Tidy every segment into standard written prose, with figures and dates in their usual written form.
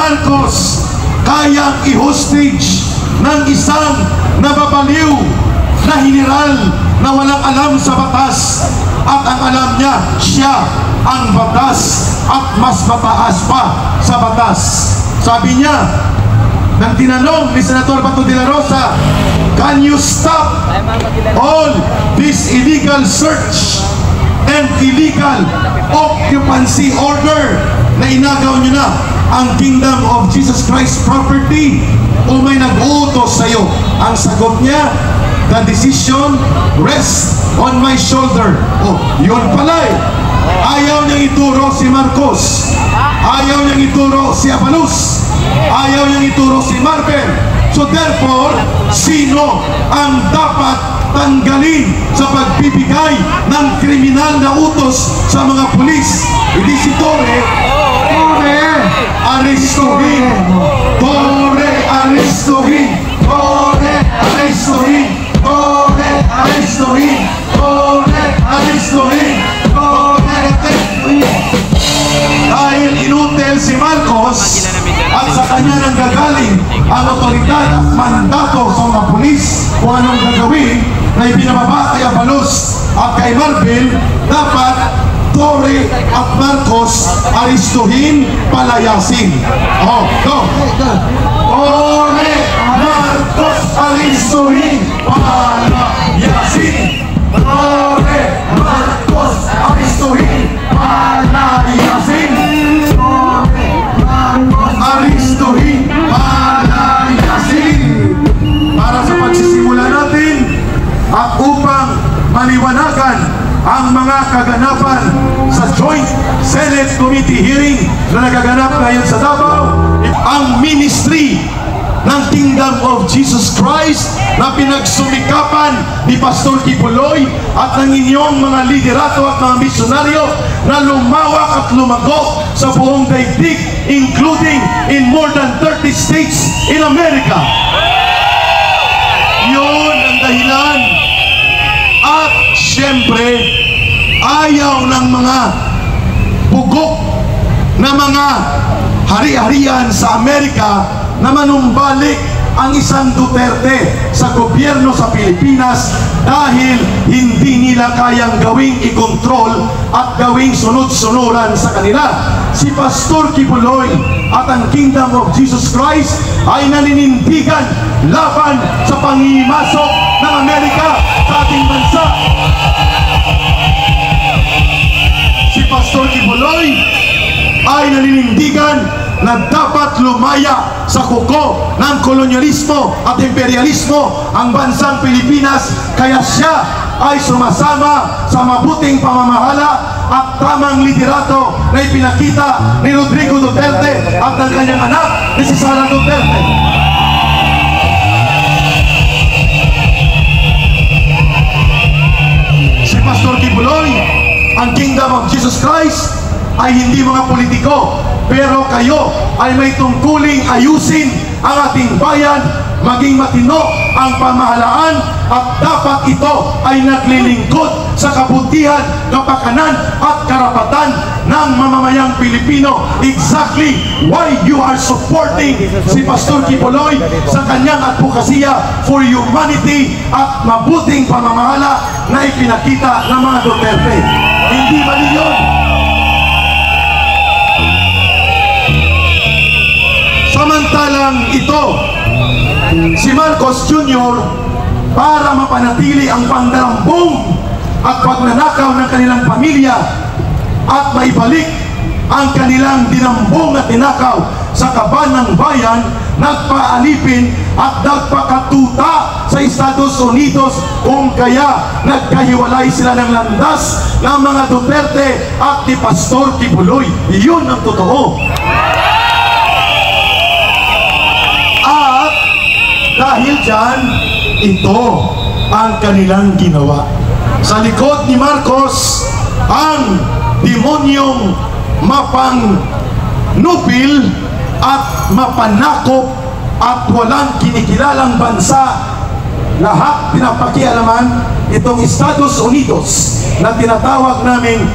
Marcos kayang i-hostage ng isang nababaliw na general na walang alam sa batas, at ang alam niya, siya ang batas at mas mataas pa sa batas. Sabi niya, nang tinanong ni Senator Bato de la Rosa, can you stop all this illegal search and illegal occupancy order na inagaw niyo na ang Kingdom of Jesus Christ property, o may nag-uutos sa'yo? Ang sagot niya, the decision rests on my shoulder. Oh, yun pala eh. Ayaw niyang ituro si Marcos, ayaw niyang ituro si Abalos, ayaw niyang ituro si Marvel. So therefore, sino ang dapat tanggalin sa pagbibigay ng kriminal na utos sa mga pulis? Hindi si Torre. Aristuhin. Torre, aristuhin. Torre, aristuhin. Torre, aristuhin. Torre, aristuhin. Torre, aristuhin. Dahil inutil si Marcos at sa kanya nang gagaling ang otoridad at mandato sa mga pulis kung anong gagawin na ibinababa kay Abalos at kay Marvel, dapat Torre at Marcos aristuhin, palayasin. Oh, go! Torre, Marcos aristuhin, palayasin. Torre, Marcos aristuhin, palayasin. Torre, Marcos aristuhin, palayasin. Para sa pagsisimula natin at upang maliwanagan ang mga kaganapan sa Joint Senate Committee hearing na nagaganap ngayon sa Davao, ang ministry ng Kingdom of Jesus Christ na pinagsumikapan ni Pastor Kibuloy at ng inyong mga liderato at mga misyonaryo na lumawak at lumago sa buong daigdig, including in more than 30 states in America. Yun ang dahilan. At siyempre, ayaw ng mga bugok na mga hari-harian sa Amerika na manumbalik ang isang Duterte sa gobyerno sa Pilipinas dahil hindi nila kayang gawing i-control at gawing sunod-sunuran sa kanila. Si Pastor Kibuloy at ang Kingdom of Jesus Christ ay naninindigan laban sa pangimasok ng Amerika sa ating bansa. Si Pastor Kibuloy ay naninindigan na dapat lumaya sa kuko ng kolonyalismo at imperialismo ang bansang Pilipinas, kaya siya ay sumasama sa mabuting pamamahala at tamang liderato na ipinakita ni Rodrigo Duterte at ng kanyang anak ni si Sara Duterte. Si Pastor Kibuloy, ang Kingdom of Jesus Christ ay hindi mga politiko, pero kayo ay may tungkuling ayusin ang ating bayan, maging matino ang pamahalaan, at dapat ito ay naglilingkod sa kabutihan, kapakanan at karapatan ng mamamayang Pilipino. Exactly why you are supporting si Pastor Kibuloy sa kanyang advokasya for humanity at mabuting pamamahala na ipinakita ng mga Duterte. Hindi mali yun. Samantalang ito, si Marcos Jr., para mapanatili ang pandarambong at pagnanakaw ng kanilang pamilya at maibalik ang kanilang dinambong at tinakaw sa kaban ng bayan, nagpaalipin at nagpakatuta sa Estados Unidos, kung kaya nagkahiwalay sila ng landas ng mga Duterte at ni Pastor Kibuloy. Iyon ang totoo. At dahil dyan, ito ang kanilang ginawa. Sa likod ni Marcos, ang demonyong mapangnupil at mapanakop at walang kinikilalang bansa, lahat pinapakialaman itong Estados Unidos na tinatawag naming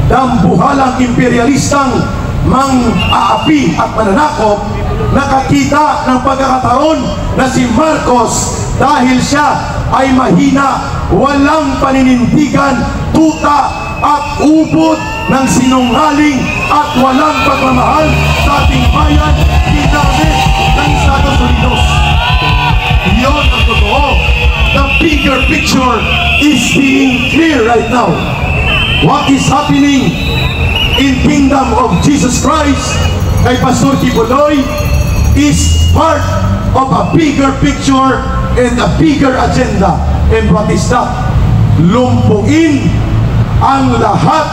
dambuhalang imperialistang mang-aapi at mananakop, nakakita ng pagkakataon na si Marcos dahil siya ay mahina, walang paninindigan, tuta at ubod ng sinungaling at walang pagmamahal sa ating bayan, ginamit ng Estados Unidos. Iyon ang totoo. The bigger picture is being clear right now. What is happening in Kingdom of Jesus Christ kay Pastor Kibuloy is part of a bigger picture and a bigger agenda. And what is that? Lumpuin ang lahat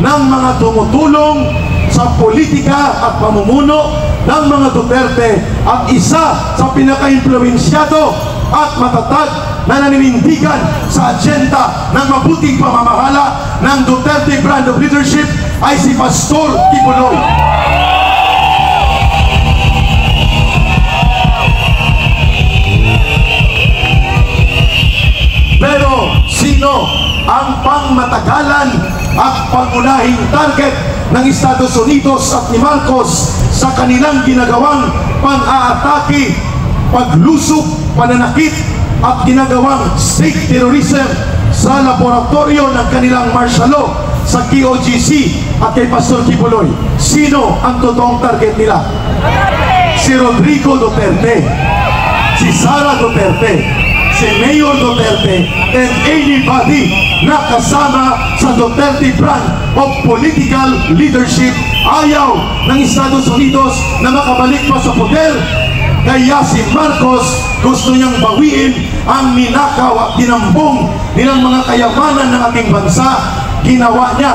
ng mga tumutulong sa politika at pamumuno ng mga Duterte, at isa sa pinaka-impluensyado at matatag na naninindigan sa agenda ng mabuting pamamahala ng Duterte brand of leadership ay si Pastor Kibuloy. Pero sino ang pangmatagalan at pangunahing target ng Estados Unidos at ni Marcos sa kanilang ginagawang pang-aatake, paglusob, pananakit at ginagawang state terrorism sa laboratorio ng kanilang martial law sa KOGC at kay Pastor Kibuloy? Sino ang totoong target nila? Si Rodrigo Duterte, si Sara Duterte, si Mayor Duterte, and anybody na kasama sa Duterte brand of political leadership. Ayaw ng Estados Unidos na makabalik pa sa poder. Kaya si Marcos gusto niyang bawiin ang ninakaw at dinambong nilang mga kayamanan ng ating bansa. Ginawa niya,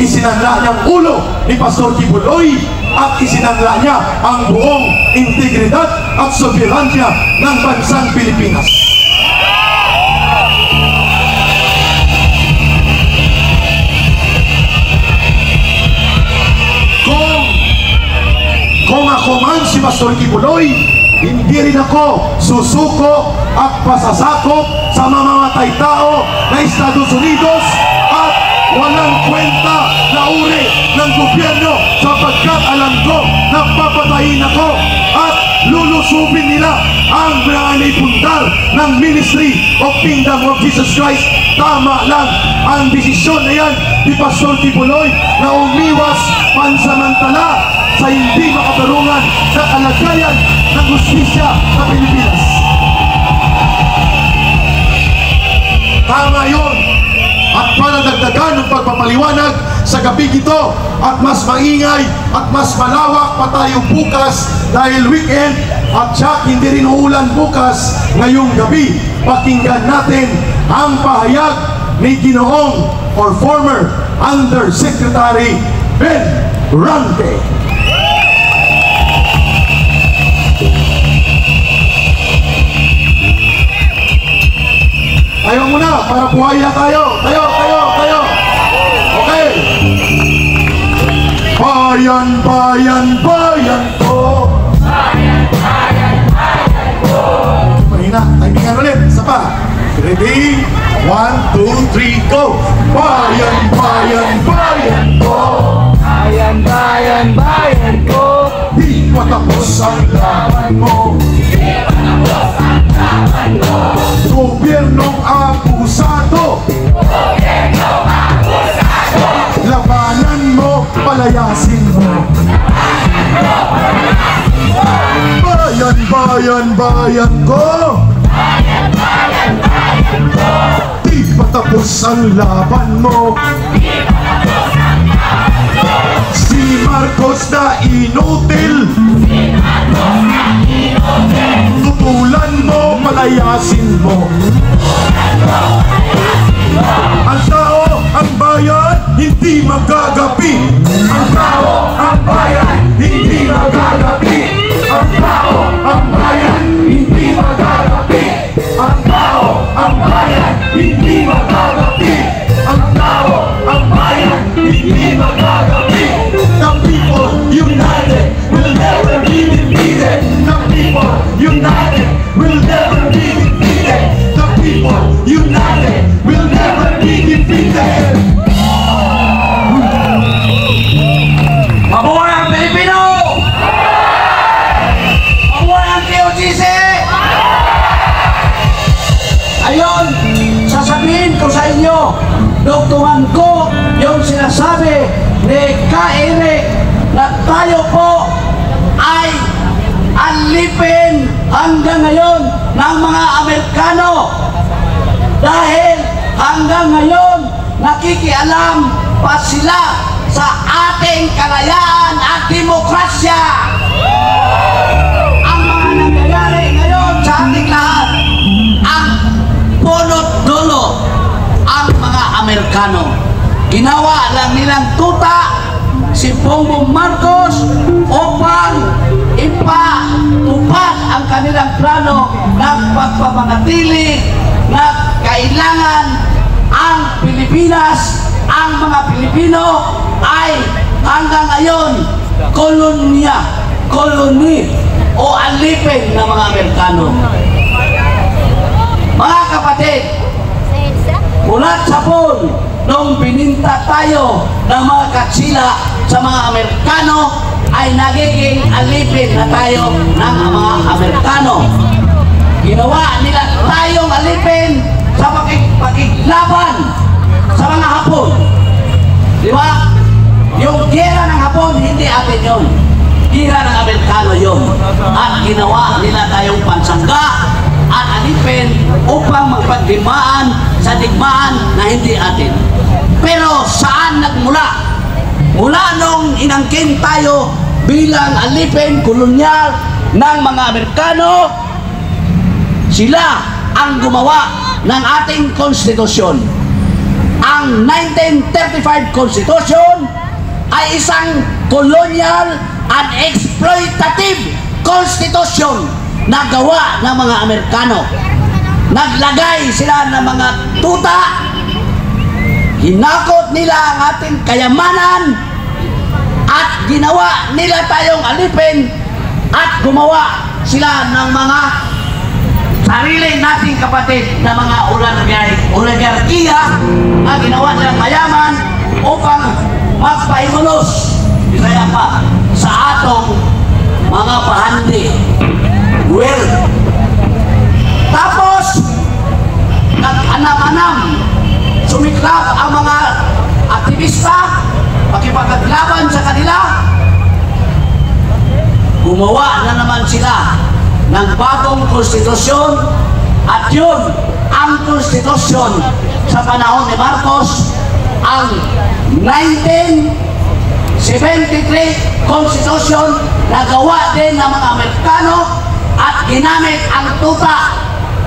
isinangla niyang ulo ni Pastor Kibuloy at isinangla niya ang buong integridad at soberanya ng bansang Pilipinas. Kung ako man si Pastor Kibuloy, hindi rin ako susuko at pasasakop sa mamamatay tao na Estados Unidos at walang kwenta na uri ng gobyerno, sapagkat alam ko na papatayin ako at lulusubin nila ang mga naipundar ng Ministry of Kingdom of Jesus Christ. Tama lang ang desisyon na yan ni Pastor Kibuloy na umiwas pansamantala sa hindi makatarungan sa kalagayan ng hustisya sa Pilipinas. Tama yun. At para dagdagan ng pagpapaliwanag sa gabi ito at mas maingay at mas malawak pa tayo bukas dahil weekend at siya hindi rin uulan bukas ngayong gabi, pakinggan natin ang pahayag ni Ginoong or former Undersecretary Ben Ranque. Tayo muna para buhaya tayo. Tayo. Okay. Bayan, bayan, bayan ko. Bayan, bayan, bayan ko. Mahina. Timingan ulit. Isa pa. Ready? 1, 2, 3, go. Bayan, bayan, bayan ko. Bayan, bayan, bayan ko. Di matapos ang laban mo. Di matapos ang laban mo. Gobyernong abusado. Gobyernong abusado. Labanan mo, palayasin mo. Labanan mo, palayasin mo. Bayan, bayan, bayan ko. Bayan, bayan, bayan ko. Di patapos ang laban mo. Di patapos ang laban mo. Si Marcos na inutil. Si Marcos na inutil. Tutulan mo, palayasin mo. Tutulan mo, palayasin mo. Ang tao, ang bayan, hindi magagapi. Ang tao, ang bayan, hindi magagapi. Ang tao, ang bayan, hindi magagapi. Ang tao, ang bayan, hindi magagapi. Ang tao, ang bayan, hindi magagapi. The people united will never be defeated. The people united will never be defeated. The people united will never be defeated. Mabuhay ang Kaire na tayo po ay alipin hanggang ngayon ng mga Amerikano dahil hanggang ngayon nakikialam pa sila sa ating kalayaan at demokrasya. Ang mga nangyayari ngayon sa ating lahat ang punot dulo ang mga Amerikano. Ginawa lang nilang tuta si Bongbong Marcos upang ipatupad ang kanilang plano ng pagpapanatili na kailangan ang Pilipinas, ang mga Pilipino ay hanggang ngayon koloni o alipin ng mga Amerikano. Mga kapatid, mulat sa pon nung bininta tayo ng mga katsila sa mga Amerikano ay nagiging alipin na tayo ng mga Amerikano. Ginawa nila tayong alipin sa pakiglaban sa mga Hapon. Di ba? Yung gera ng Hapon, hindi atin yun. Gera ng Amerikano yun. At ginawa nila tayong pansangga at alipin upang magpagdimaan sa digmaan na hindi atin. Pero saan nagmula? Mula nung inangkin tayo bilang alipin kolonyal ng mga Amerikano, sila ang gumawa ng ating konstitusyon. Ang 1935 Constitution ay isang colonial and exploitative constitution na gawa ng mga Amerikano. Naglagay sila ng mga tuta, hinakot nila ang ating kayamanan at ginawa nila tayong alipin at gumawa sila ng mga sarili nating kapatid na mga oligarkiya na ginawa nilang mayaman upang magpaimulos kaya pa sa atong mga pahandi. Well, tapos nag-anam-anam, sumiklab ang mga aktivista, pakipaglaban sa kanila, gumawa na naman sila ng bagong konstitusyon at yun ang konstitusyon sa panahon ni Marcos, ang 1973 Constitution na gawa din ng mga Amerikano at ginamit ang tuta,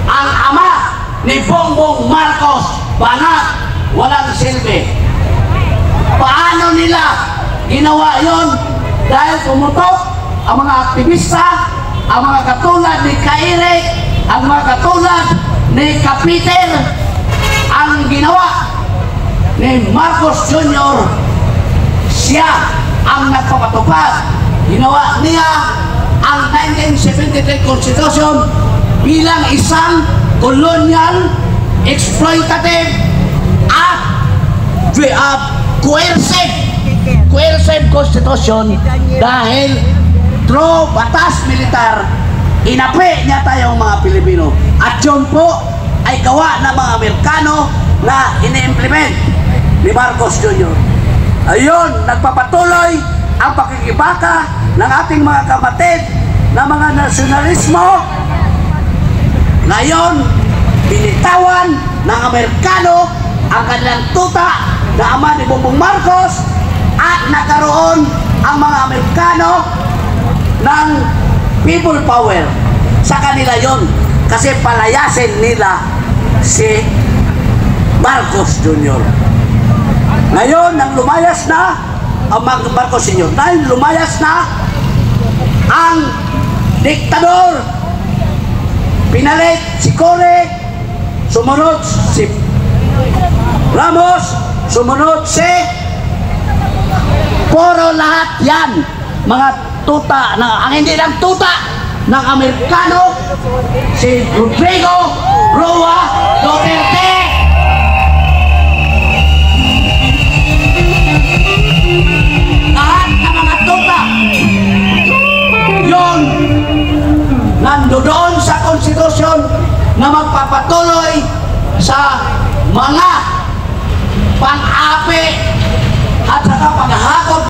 ang ama ni Bongbong Marcos, banat, walang silbi. Paano nila ginawa yon? Dahil pumutok ang mga aktivista, ang mga katulad ni Kaire, ang mga katulad ni Kapiter, ang ginawa ni Marcos Jr., siya ang nagpapatupad. Ginawa niya ang 1973 Constitution bilang isang colonial, exploitative at coercive constitution dahil through batas militar inapi niya tayong mga Pilipino at yun po ay gawa ng mga Amerikano na ini-implement ni Marcos Jr. Ayun, nagpapatuloy ang pakikibaka ng ating mga kapatid na mga nasyonalismo. Ngayon, binitawan ng Amerikano ang kanilang tuta na ama ni Bongbong Marcos at nagkaroon ang mga Amerikano ng people power sa kanila yon kasi palayasin nila si Marcos Jr. Ngayon, nang lumayas na ang Marcos Sr., dahil lumayas na ang diktador, pinalit si Cory, sumunod si Ramos, sumunod si puro lahat yan mga tuta, ang hindi lang tuta ng Amerikano, si Rodrigo Roa Duterte. Lahat ng mga tuta yun nandoon sa konstitusyon na magpapatuloy sa mga pang-api at saka paghahakot